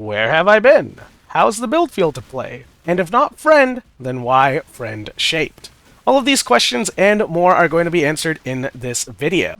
Where have I been? How's the build feel to play? And if not friend, then why friend shaped? All of these questions and more are going to be answered in this video.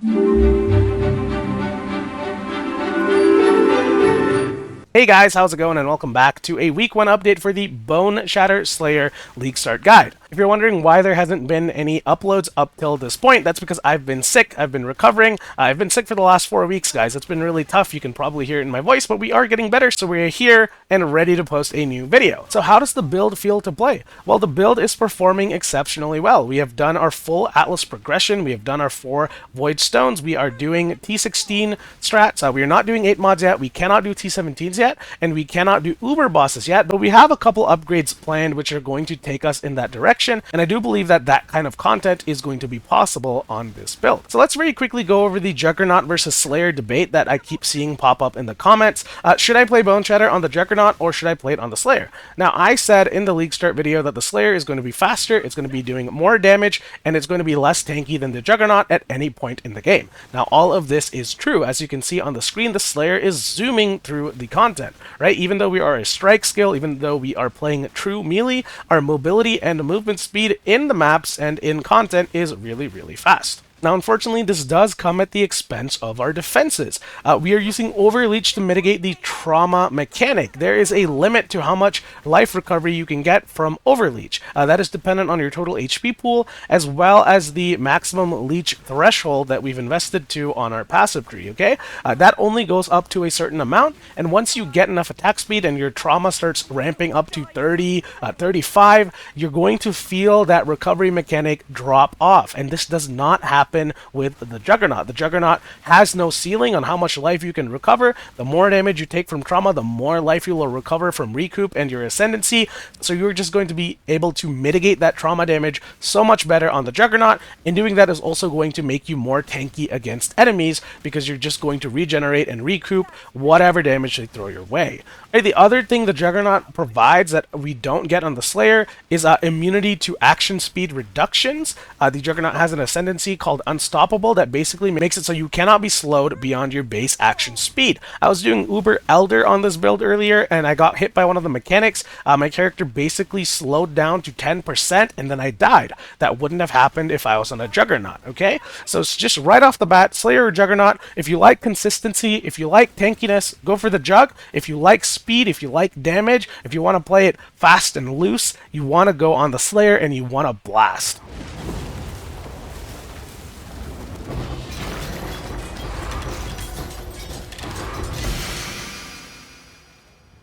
Hey guys, how's it going, and welcome back to a week 1 update for the Boneshatter Slayer League Start Guide. If you're wondering why there hasn't been any uploads up till this point, that's because I've been sick, I've been recovering, I've been sick for the last 4 weeks, guys. It's been really tough, you can probably hear it in my voice, but we are getting better, so we're here and ready to post a new video. So how does the build feel to play? Well, the build is performing exceptionally well. We have done our full Atlas progression, we have done our 4 Void Stones, we are doing T16 strats, we are not doing 8 mods yet, we cannot do T17s yet, and we cannot do Uber bosses yet, but we have a couple upgrades planned which are going to take us in that direction, and I do believe that that kind of content is going to be possible on this build. So let's very quickly go over the Juggernaut versus Slayer debate that I keep seeing pop up in the comments. Should I play Boneshatter on the Juggernaut or should I play it on the Slayer? Now, I said in the League Start video that the Slayer is going to be faster, it's going to be doing more damage, and it's going to be less tanky than the Juggernaut at any point in the game. Now, all of this is true. As you can see on the screen, the Slayer is zooming through the content, right? Even though we are a strike skill, even though we are playing true melee, our mobility and movement speed in the maps and in content is really, really fast. Now, unfortunately, this does come at the expense of our defenses. We are using Overleech to mitigate the trauma mechanic. There is a limit to how much life recovery you can get from Overleech. That is dependent on your total HP pool, as well as the maximum leech threshold that we've invested to on our passive tree, okay? That only goes up to a certain amount, and once you get enough attack speed and your trauma starts ramping up to 30, 35, you're going to feel that recovery mechanic drop off, and this does not happen with the Juggernaut. The Juggernaut has no ceiling on how much life you can recover. The more damage you take from trauma, the more life you will recover from recoup and your ascendancy. So you're just going to be able to mitigate that trauma damage so much better on the Juggernaut, and doing that is also going to make you more tanky against enemies because you're just going to regenerate and recoup whatever damage they throw your way. Right, the other thing the Juggernaut provides that we don't get on the Slayer is immunity to action speed reductions. The Juggernaut has an ascendancy called Unstoppable that basically makes it so you cannot be slowed beyond your base action speed. I was doing Uber Elder on this build earlier and I got hit by one of the mechanics. My character basically slowed down to 10% and then I died. That wouldn't have happened if I was on a Juggernaut, okay? So it's just right off the bat, Slayer or Juggernaut. If you like consistency, if you like tankiness, go for the Jug. If you like speed, if you like damage, if you want to play it fast and loose, you want to go on the Slayer and you want to blast.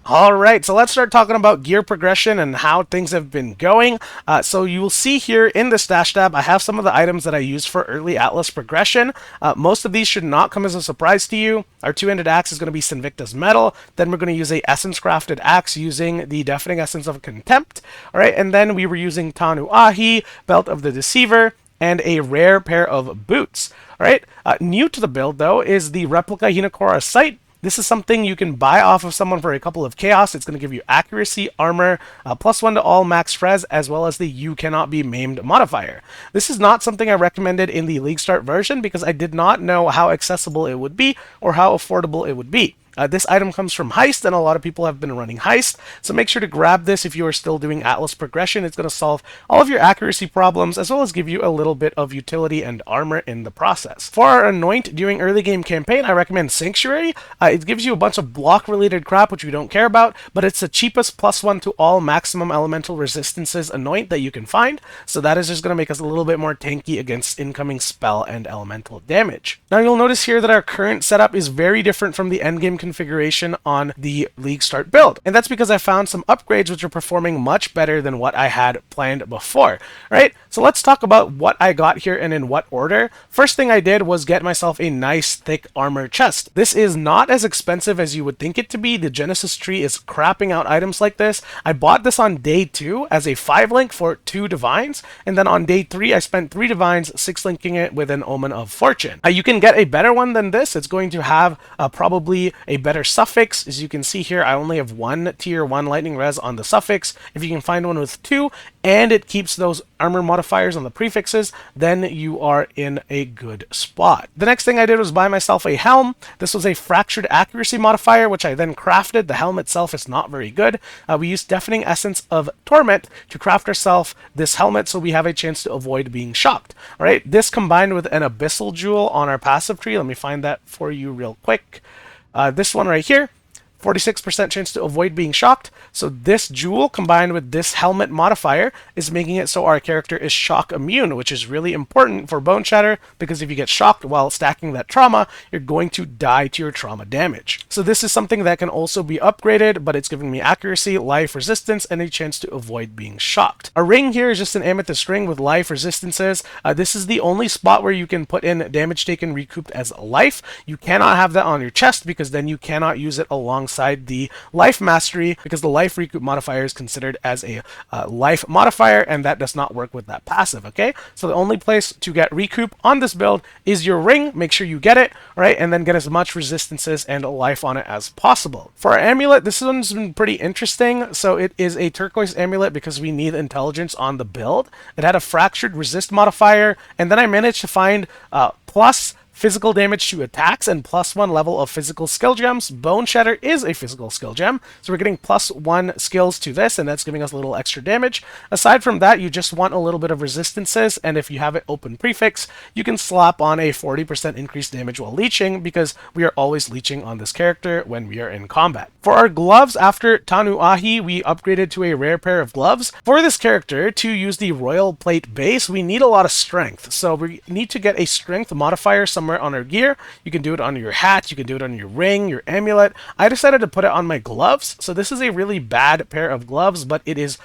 Alright, so let's start talking about gear progression and how things have been going. So you will see here in the stash tab, I have some of the items that I used for early Atlas progression. Most of these should not come as a surprise to you. Our two-handed axe is going to be Sinvicta's Metal. Then we're going to use a essence crafted axe using the Deafening Essence of Contempt. Alright, and then we were using Tanu Ahi, Belt of the Deceiver, and a rare pair of boots. Alright, new to the build though is the Replica Hinokora Sight. This is something you can buy off of someone for a couple of chaos. It's going to give you accuracy, armor, +1 to all max Frez, as well as the You Cannot Be Maimed modifier. This is not something I recommended in the League Start version because I did not know how accessible it would be or how affordable it would be. This item comes from Heist, and a lot of people have been running Heist, so make sure to grab this if you are still doing Atlas progression. It's going to solve all of your accuracy problems, as well as give you a little bit of utility and armor in the process. For our Anoint during early game campaign, I recommend Sanctuary. It gives you a bunch of block-related crap, which we don't care about, but it's the cheapest +1 to all maximum elemental resistances Anoint that you can find, so that is just going to make us a little bit more tanky against incoming spell and elemental damage. Now you'll notice here that our current setup is very different from the endgame configuration on the League Start build, and that's because I found some upgrades which are performing much better than what I had planned before, right? So let's talk about what I got here and in what order. First thing I did was get myself a nice thick armor chest. This is not as expensive as you would think it to be. The Genesis tree is crapping out items like this. I bought this on day 2 as a 5-link for 2 divines, and then on day 3 I spent 3 divines 6-linking it with an Omen of Fortune. You can get a better one than this. It's going to have probably a a better suffix. As you can see here, I only have one tier 1 lightning res on the suffix. If you can find one with 2, and it keeps those armor modifiers on the prefixes, then you are in a good spot. The next thing I did was buy myself a helm. This was a fractured accuracy modifier, which I then crafted. The helm itself is not very good. We used Deafening Essence of Torment to craft ourselves this helmet so we have a chance to avoid being shocked. All right, this combined with an Abyssal Jewel on our passive tree. Let me find that for you real quick. This one right here. 46% chance to avoid being shocked. So this jewel combined with this helmet modifier is making it so our character is shock immune, which is really important for Boneshatter, because if you get shocked while stacking that trauma, you're going to die to your trauma damage. So this is something that can also be upgraded, but it's giving me accuracy, life, resistance, and a chance to avoid being shocked. A ring here is just an amethyst ring with life resistances. This is the only spot where you can put in damage taken recouped as life. You cannot have that on your chest because then you cannot use it alongside the life mastery, because the life recoup modifier is considered as a life modifier, and that does not work with that passive. Okay, so the only place to get recoup on this build is your ring. Make sure you get it right, and then get as much resistances and life on it as possible. For our amulet, this one's been pretty interesting. So it is a turquoise amulet because we need intelligence on the build. It had a fractured resist modifier, and then I managed to find plus physical damage to attacks and +1 level of physical skill gems. Boneshatter is a physical skill gem, so we're getting +1 skills to this, and that's giving us a little extra damage. Aside from that, you just want a little bit of resistances, and if you have it open prefix, you can slap on a 40% increased damage while leeching, because we are always leeching on this character when we are in combat. For our gloves, after Tanu Ahi, we upgraded to a rare pair of gloves. For this character, to use the Royal Plate base, we need a lot of strength, so we need to get a strength modifier somewhere on our gear. You can do it on your hat, you can do it on your ring, your amulet. I decided to put it on my gloves. So this is a really bad pair of gloves, but it is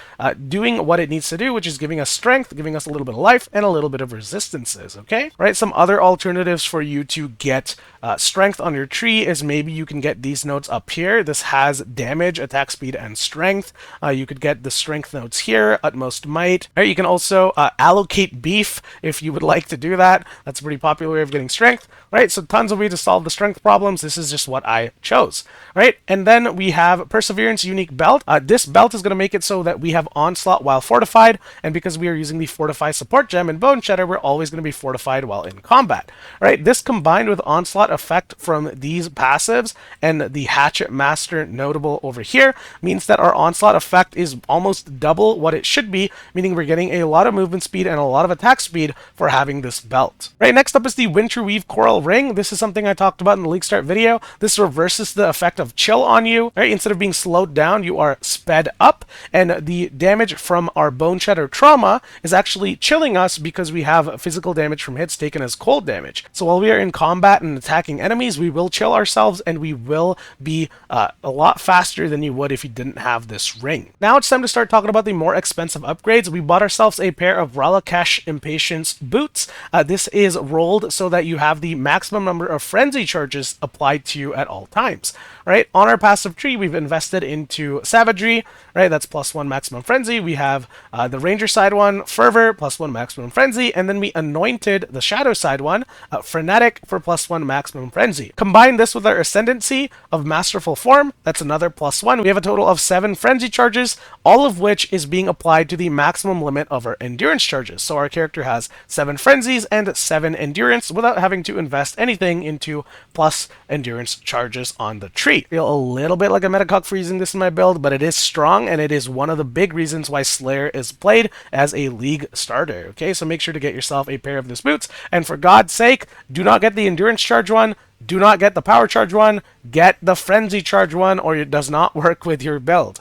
doing what it needs to do, which is giving us strength, giving us a little bit of life, and a little bit of resistances, okay? Right, some other alternatives for you to get strength on your tree is maybe you can get these notes up here. This has damage, attack speed, and strength. You could get the strength notes here, utmost might. Right, you can also allocate beef if you would like to do that. That's a pretty popular way of getting strength. Right, so tons of ways to solve the strength problems. This is just what I chose. Right, and then we have Perseverance Unique Belt. This belt is going to make it so that we have Onslaught while fortified, and because we are using the Fortify support gem in Boneshatter, we're always going to be fortified while in combat. Right, this combined with Onslaught effect from these passives and the Hatchet Master notable over here means that our Onslaught effect is almost double what it should be, meaning we're getting a lot of movement speed and a lot of attack speed for having this belt. Right, next up is the Winterweave Coral Ring. This is something I talked about in the League Start video. This reverses the effect of chill on you. Right, instead of being slowed down, you are sped up, and the damage from our Boneshatter trauma is actually chilling us because we have physical damage from hits taken as cold damage. So while we are in combat and attacking enemies, we will chill ourselves, and we will be a lot faster than you would if you didn't have this ring. Now it's time to start talking about the more expensive upgrades. We bought ourselves a pair of Ralakesh Impatience boots. This is rolled so that you have the maximum number of frenzy charges applied to you at all times. Right, on our passive tree, we've invested into Savagery. Right, that's +1 maximum frenzy. We have the Ranger side one, Fervor, +1 maximum frenzy, and then we anointed the Shadow side one, Frenetic, for +1 maximum frenzy. Combine this with our Ascendancy of Masterful Form, that's another +1. We have a total of 7 frenzy charges, all of which is being applied to the maximum limit of our endurance charges. So our character has 7 frenzies and 7 endurance without having to invest anything into plus endurance charges on the tree. Feel a little bit like a metacock for using this in my build, but it is strong, and it is one of the big reasons why Slayer is played as a league starter. Okay, so make sure to get yourself a pair of these boots, and for God's sake, do not get the endurance charge one, do not get the power charge one, get the frenzy charge one, or it does not work with your build.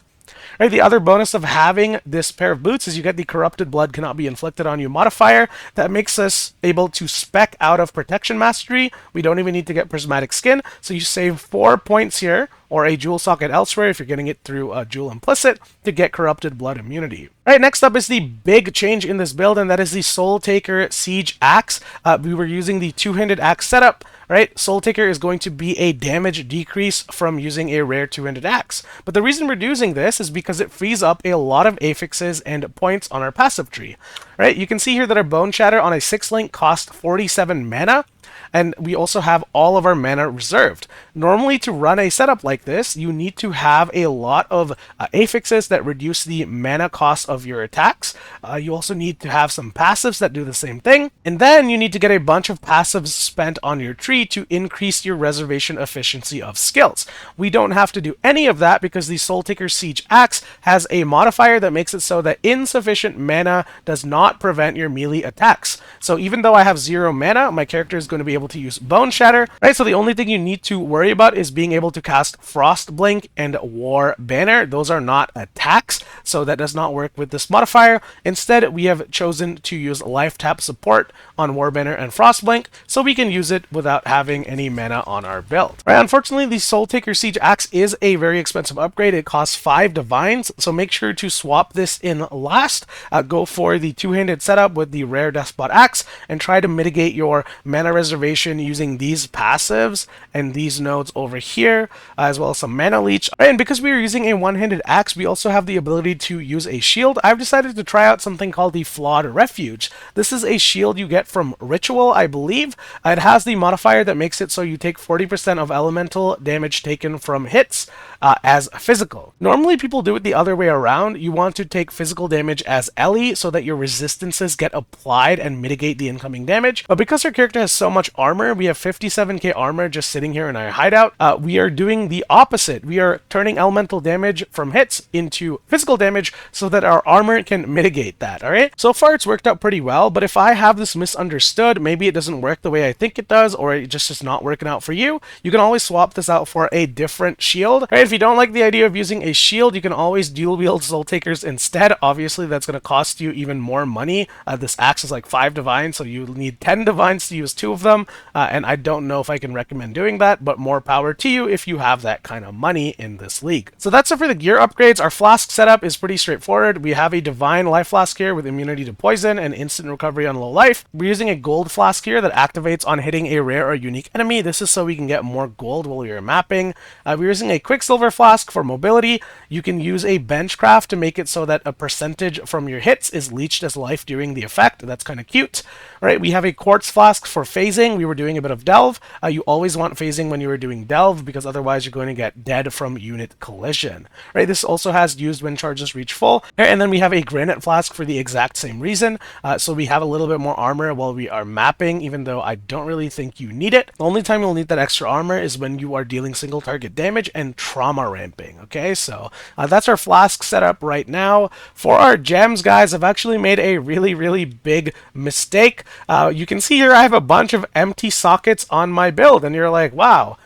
Right, the other bonus of having this pair of boots is you get the Corrupted Blood Cannot Be Inflicted on You modifier. That makes us able to spec out of Protection Mastery. We don't even need to get Prismatic Skin, so you save 4 points here, or a Jewel Socket elsewhere if you're getting it through a Jewel Implicit, to get Corrupted Blood immunity. All right, next up is the big change in this build, and that is the Soul Taker Siege Axe. We were using the two-handed axe setup. Right, Soul Taker is going to be a damage decrease from using a rare two-handed axe. But the reason we're using this is because it frees up a lot of affixes and points on our passive tree. Right, you can see here that our Boneshatter on a 6 link cost 47 mana. and we also have all of our mana reserved. Normally, to run a setup like this, you need to have a lot of affixes that reduce the mana cost of your attacks. You also need to have some passives that do the same thing, and then you need to get a bunch of passives spent on your tree to increase your reservation efficiency of skills. We don't have to do any of that because the Soultaker Siege Axe has a modifier that makes it so that insufficient mana does not prevent your melee attacks. So even though I have 0 mana, my character is going to be able to use Boneshatter, right? So the only thing you need to worry about is being able to cast Frost Blink and War Banner. Those are not attacks, so that does not work with this modifier. Instead, we have chosen to use Life Tap support on War Banner and Frost Blink, so we can use it without having any mana on our build. Right, unfortunately, the Soultaker Siege Axe is a very expensive upgrade. It costs 5 divines, so make sure to swap this in last. Go for the two-handed setup with the rare Despot Axe, and try to mitigate your mana reservation using these passives and these nodes over here, as well as some mana leech. And because we are using a one-handed axe, we also have the ability to use a shield. I've decided to try out something called the Flawed Refuge. This is a shield you get from Ritual, I believe. It has the modifier that makes it so you take 40% of elemental damage taken from hits as physical. Normally people do it the other way around. You want to take physical damage as Ellie so that your resistances get applied and mitigate the incoming damage. But because our character has so much armor, we have 57k armor just sitting here in our hideout, we are doing the opposite. We are turning elemental damage from hits into physical damage so that our armor can mitigate that, alright? So far it's worked out pretty well, but if I have this misunderstood, maybe it doesn't work the way I think it does, or it just is not working out for you, you can always swap this out for a different shield. Right? If you don't like the idea of using a shield, you can always dual wield Soul Takers instead. Obviously, that's going to cost you even more money. This axe is like 5 divines, so you need 10 divines to use 2 of them, and I don't know if I can recommend doing that, but more power to you if you have that kind of money in this league. So that's it for the gear upgrades. Our flask setup is pretty straightforward. We have a divine life flask here with immunity to poison and instant recovery on low life. We're using a gold flask here that activates on hitting a rare or unique enemy. This is so we can get more gold while we are mapping. We're using a quicksilver flask for mobility. You can use a benchcraft to make it so that a percentage from your hits is leached as life during the effect. That's kind of cute. All right, we have a quartz flask for phasing. We were doing a bit of delve. You always want phasing when you are doing delve because otherwise you're going to get dead from unit collision. Right, this also has used when charges reach full. And then we have a granite flask for the exact same reason. So we have a little bit more armor while we are mapping, even though I don't really think you need it. The only time you'll need that extra armor is when you are dealing single target damage and trauma ramping. Okay, so that's our flask setup right now. For our gems, guys, I've actually made a really big mistake. You can see here I have a bunch of empty sockets on my build, and you're like, wow,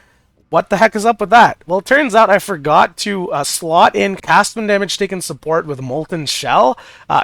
what the heck is up with that? Well, it turns out I forgot to slot in cast when damage taken support with Molten Shell.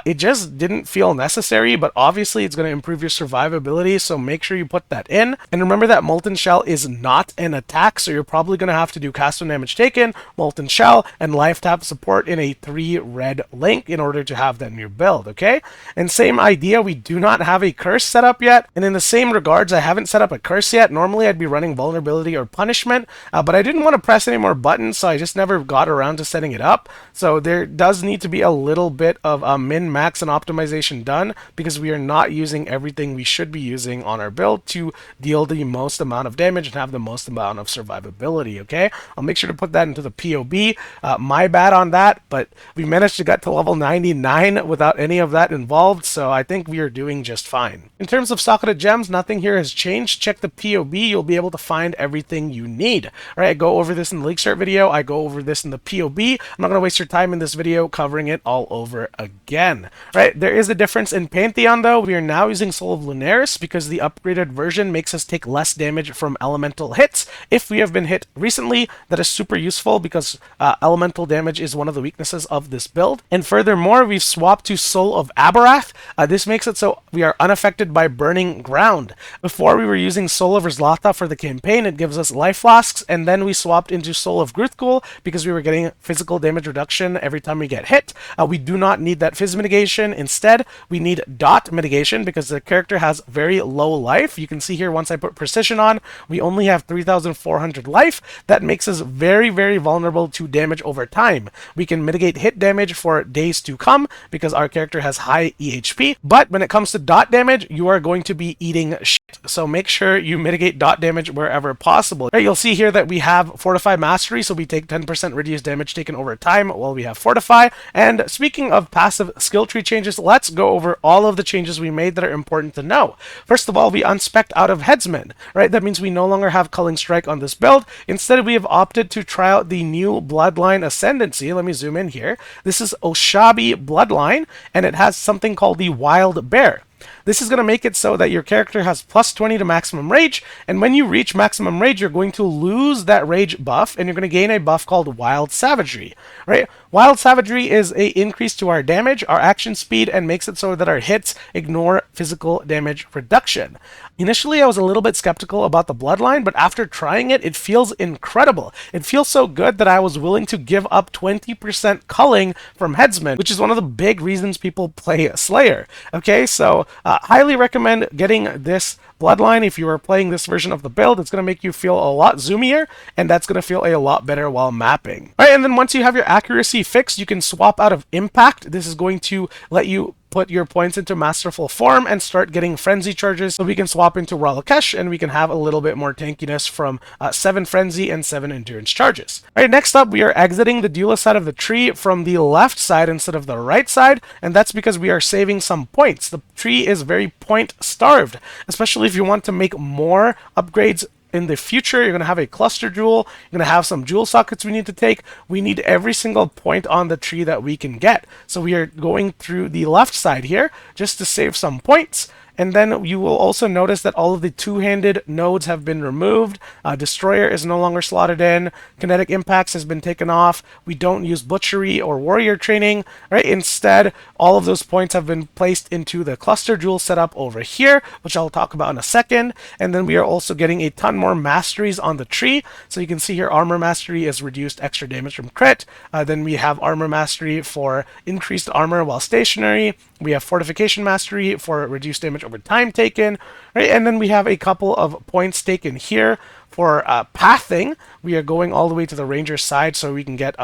It just didn't feel necessary, but obviously it's going to improve your survivability, so make sure you put that in. And remember that Molten Shell is not an attack, so you're probably going to have to do cast when damage taken, Molten Shell, and life tap support in a 3 red link in order to have that in your build, okay? And same idea, we do not have a curse set up yet, and in the same regards, I haven't set up a curse yet. Normally I'd be running vulnerability or punishment, but I didn't want to press any more buttons, so I just never got around to setting it up. So there does need to be a little bit of a min-max and optimization done because we are not using everything we should be using on our build to deal the most amount of damage and have the most amount of survivability, okay? I'll make sure to put that into the POB. My bad on that, but we managed to get to level 99 without any of that involved, so I think we are doing just fine. In terms of socketed gems, nothing here has changed. Check the POB, you'll be able to find everything you need. All right, I go over this in the league start video. I go over this in the POB. I'm not going to waste your time in this video covering it all over again. All right, there is a difference in Pantheon, though. We are now using Soul of Lunaris because the upgraded version makes us take less damage from elemental hits. If we have been hit recently, that is super useful because elemental damage is one of the weaknesses of this build. And furthermore, we've swapped to Soul of Aberrath. This makes it so we are unaffected by burning ground. Before, we were using Soul of Rizlatha for the campaign. It gives us life flask. Flasks, and then we swapped into Soul of Gruthgul because we were getting physical damage reduction every time we get hit. We do not need that Fizz mitigation. Instead, we need Dot mitigation because the character has very low life. You can see here once I put Precision on, we only have 3,400 life. That makes us very, very vulnerable to damage over time. We can mitigate hit damage for days to come because our character has high EHP, but when it comes to dot damage, you are going to be eating shit. So make sure you mitigate dot damage wherever possible. Right, you'll see here that we have Fortify Mastery, so we take 10% reduced damage taken over time while we have Fortify. And speaking of passive skill tree changes, let's go over all of the changes we made that are important to know. First of all, we unspec'd out of Headsman, right? That means we no longer have Culling Strike on this build. Instead, we have opted to try out the new Bloodline Ascendancy. Let me zoom in here. This is Oshabi Bloodline, and it has something called the Wild Bear. This is going to make it so that your character has plus 20 to maximum rage, and when you reach maximum rage, you're going to lose that rage buff, and you're going to gain a buff called Wild Savagery, right? Wild Savagery is a increase to our damage, our action speed, and makes it so that our hits ignore physical damage reduction. Initially, I was a little bit skeptical about the Bloodline, but after trying it, it feels incredible. It feels so good that I was willing to give up 20% culling from Headsman, which is one of the big reasons people play Slayer. Okay, so highly recommend getting this Bloodline if you are playing this version of the build. It's going to make you feel a lot zoomier, and that's going to feel a lot better while mapping. All right, and then once you have your accuracy fixed, you can swap out of Impact. This is going to let you put your points into Masterful Form and start getting Frenzy charges, so we can swap into Ralakesh and we can have a little bit more tankiness from 7 Frenzy and 7 Endurance charges. Alright, next up, we are exiting the duelist side of the tree from the left side instead of the right side, and that's because we are saving some points. The tree is very point starved, especially if you want to make more upgrades in the future. You're going to have a cluster jewel, you're going to have some jewel sockets we need to take. We need every single point on the tree that we can get. So we are going through the left side here just to save some points. And then you will also notice that all of the two-handed nodes have been removed. Destroyer is no longer slotted in. Kinetic Impacts has been taken off. We don't use Butchery or Warrior Training, right? Instead, all of those points have been placed into the Cluster Jewel setup over here, which I'll talk about in a second. And then we are also getting a ton more masteries on the tree. So you can see here, Armor Mastery is reduced extra damage from crit. Then we have Armor Mastery for increased armor while stationary. We have Fortification Mastery for reduced damage over time taken, right? And then we have a couple of points taken here for pathing. We are going all the way to the ranger side so we can get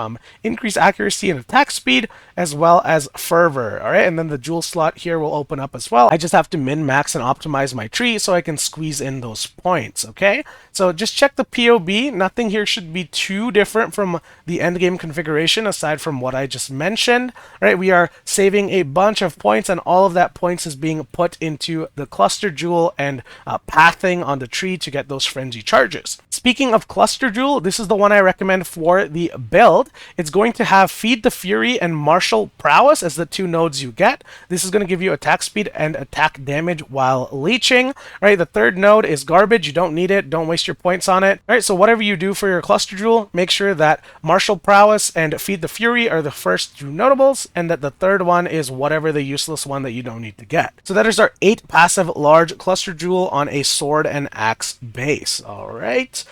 increased accuracy and attack speed as well as fervor. All right, and then the jewel slot here will open up as well. I just have to min max and optimize my tree so I can squeeze in those points. Okay, so just check the POB. Nothing here should be too different from the end game configuration aside from what I just mentioned. All right, we are saving a bunch of points, and all of that points is being put into the cluster jewel and pathing on the tree to get those frenzy charges. Speaking of cluster jewel, this is the one I recommend for the build. It's going to have Feed the Fury and Martial Prowess as the 2 nodes you get. This is going to give you attack speed and attack damage while leeching. Right, the 3rd node is garbage. You don't need it. Don't waste your points on it. All right, so whatever you do for your cluster jewel, make sure that Martial Prowess and Feed the Fury are the first 2 notables, and that the 3rd one is whatever the useless one that you don't need to get. So that is our 8 passive large cluster jewel on a sword and axe base. All right.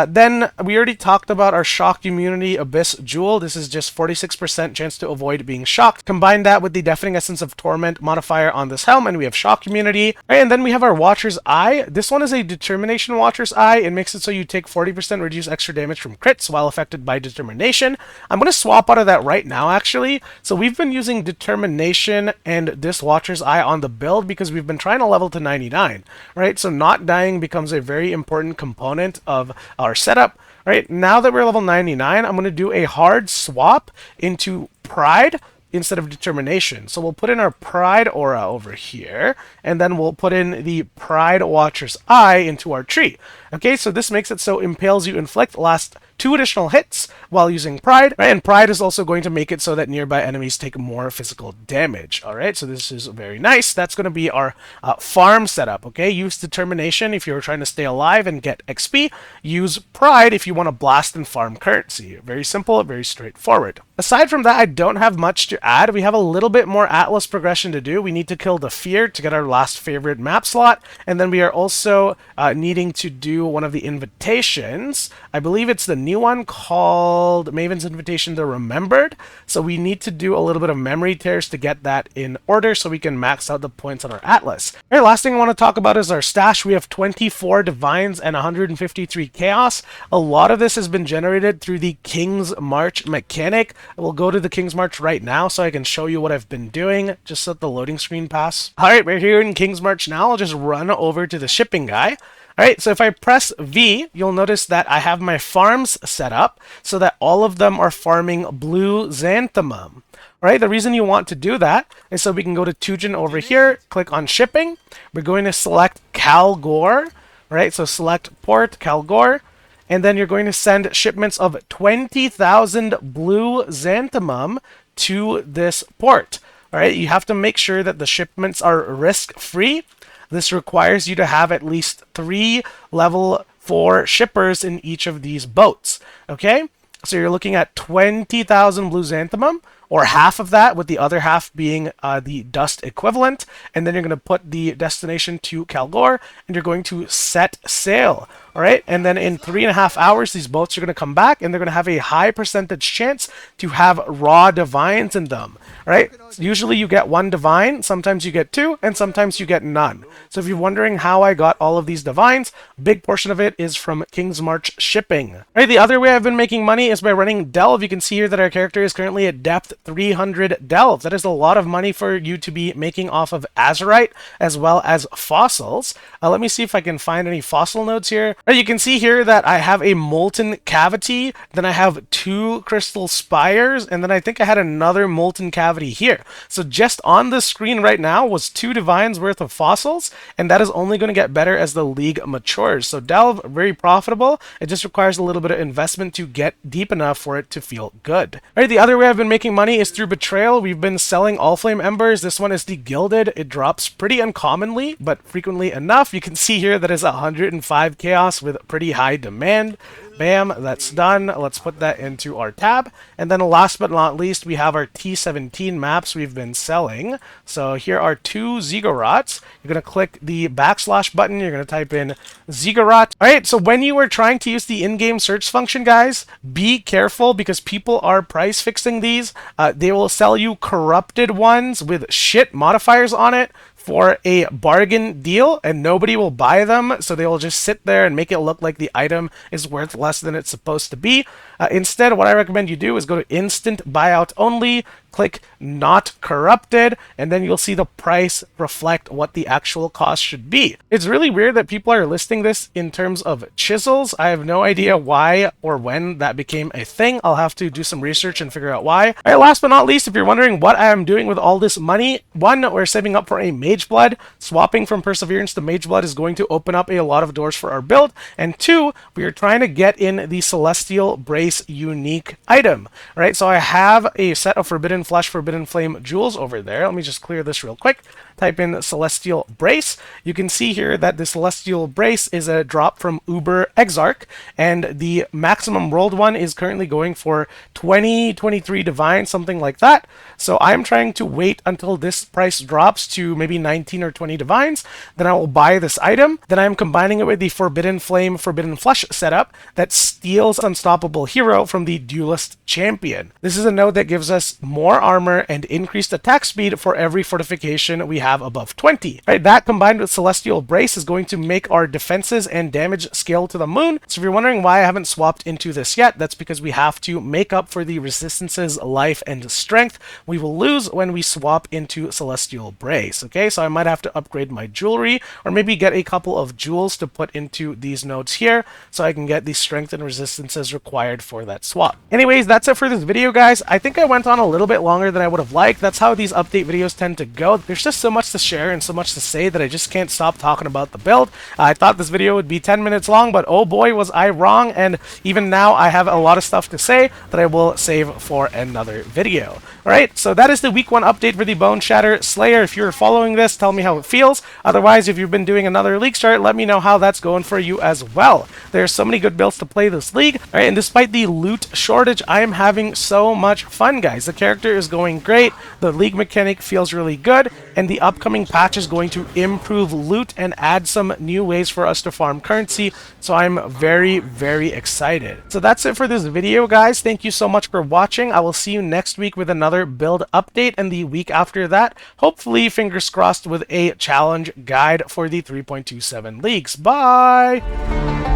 Then we already talked about our Shock Immunity Abyss Jewel. This is just 46% chance to avoid being shocked. Combine that with the Deafening Essence of Torment modifier on this helm, and we have Shock Immunity. Right, and then we have our Watcher's Eye. This one is a Determination Watcher's Eye. It makes it so you take 40% reduced extra damage from crits while affected by Determination. I'm going to swap out of that right now, actually. So we've been using Determination and this Watcher's Eye on the build because we've been trying to level to 99. Right, so not dying becomes a very important component of our setup. Right, now that we're level 99, I'm going to do a hard swap into Pride instead of Determination. So we'll put in our Pride aura over here, and then we'll put in the Pride Watcher's Eye into our tree. Okay, so this makes it so Impales You Inflict lasts 2 additional hits while using Pride, right? And Pride is also going to make it so that nearby enemies take more physical damage. All right, so this is very nice. That's going to be our farm setup. Okay, use Determination if you're trying to stay alive and get XP. Use Pride if you want to blast and farm currency. Very simple, very straightforward. Aside from that, I don't have much to add. We have a little bit more Atlas progression to do. We need to kill the Fear to get our last favorite map slot, and then we are also needing to do do one of the invitations. I believe it's the new one called Maven's Invitation to Remembered. So we need to do a little bit of memory tears to get that in order so we can max out the points on our Atlas. All right, last thing I want to talk about is our stash. We have 24 Divines and 153 Chaos. A lot of this has been generated through the King's March mechanic. We'll go to the King's March right now so I can show you what I've been doing. Just let the loading screen pass. All right, we're here in King's March now. I'll just run over to the shipping guy. All right, so if I press V, you'll notice that I have my farms set up so that all of them are farming blue xanthemum. All right, the reason you want to do that is so we can go to Tujin over here, click on shipping. We're going to select Kalgor, right? So select port, Kalgor, and then you're going to send shipments of 20,000 blue xanthemum to this port. All right, you have to make sure that the shipments are risk-free. This requires you to have at least 3 level 4 shippers in each of these boats. Okay, so you're looking at 20,000 blue xanthemum, or half of that, with the other half being the dust equivalent. And then you're going to put the destination to Kalgor, and you're going to set sail. All right, and then in 3.5 hours, these boats are going to come back, and they're going to have a high percentage chance to have raw divines in them. All right, usually you get 1 divine, sometimes you get 2, and sometimes you get none. So if you're wondering how I got all of these divines, a big portion of it is from King's March shipping. All right, the other way I've been making money is by running Delve. You can see here that our character is currently at depth 300 Delve. That is a lot of money for you to be making off of Azurite as well as fossils. Let me see if I can find any fossil nodes here. You can see here that I have a molten cavity, then I have 2 crystal spires, and then I think I had another molten cavity here. So just on the screen right now was 2 divines worth of fossils, and that is only going to get better as the league matures. So Delve, very profitable. It just requires a little bit of investment to get deep enough for it to feel good. All right, the other way I've been making money is through Betrayal. We've been selling All Flame Embers. This one is the Gilded. It drops pretty uncommonly, but frequently enough. You can see here that is 105 Chaos with pretty high demand. Bam, that's done. Let's put that into our tab. And then last but not least, we have our T17 maps we've been selling. So here are 2 Ziggurats. You're going to click the / button. You're going to type in Ziggurat. All right, so when you are trying to use the in-game search function, guys, be careful because people are price fixing these. They will sell you corrupted ones with shit modifiers on it for a bargain deal, and nobody will buy them, so they will just sit there and make it look like the item is worth less than it's supposed to be. Instead, what I recommend you do is go to Instant Buyout Only, click Not Corrupted, and then you'll see the price reflect what the actual cost should be. It's really weird that people are listing this in terms of chisels. I have no idea why or when that became a thing. I'll have to do some research and figure out why. All right, last but not least, if you're wondering what I am doing with all this money, 1, we're saving up for a Mage Blood. Swapping from Perseverance to Mage Blood is going to open up a lot of doors for our build. And 2, we are trying to get in the Celestial Brace unique item. All right, so I have a set of Forbidden Flesh, Forbidden Flame jewels over there. Let me just clear this real quick. Type in Celestial Brace. You can see here that the Celestial Brace is a drop from Uber Exarch, and the maximum rolled one is currently going for 23 divine, something like that. So I'm trying to wait until this price drops to maybe 19 or 20 divines. Then I will buy this item. Then I'm combining it with the Forbidden Flame, Forbidden Flesh setup that steals Unstoppable Hero from the Duelist Champion. This is a node that gives us more armor and increased attack speed for every fortification we have above 20. Right, that combined with Celestial Brace is going to make our defenses and damage scale to the moon. So if you're wondering why I haven't swapped into this yet, that's because we have to make up for the resistances, life, and strength we will lose when we swap into Celestial Brace. Okay, so I might have to upgrade my jewelry or maybe get a couple of jewels to put into these nodes here so I can get the strength and resistances required for that swap. Anyways, that's it for this video, guys. I think I went on a little bit longer than I would have liked. That's how these update videos tend to go. There's just so much to share and so much to say that I just can't stop talking about the build. I thought this video would be 10 minutes long, but oh boy was I wrong, and even now I have a lot of stuff to say that I will save for another video. Alright, so that is the week 1 update for the Boneshatter Slayer. If you're following this, tell me how it feels. Otherwise, if you've been doing another league start, let me know how that's going for you as well. There's so many good builds to play this league. Alright, and despite the loot shortage, I am having so much fun, guys. The character roster is going great, the league mechanic feels really good, and the upcoming patch is going to improve loot and add some new ways for us to farm currency, so I'm very, very excited. So that's it for this video, guys. Thank you so much for watching. I will see you next week with another build update, and the week after that, hopefully, fingers crossed, with a challenge guide for the 3.27 leagues. Bye!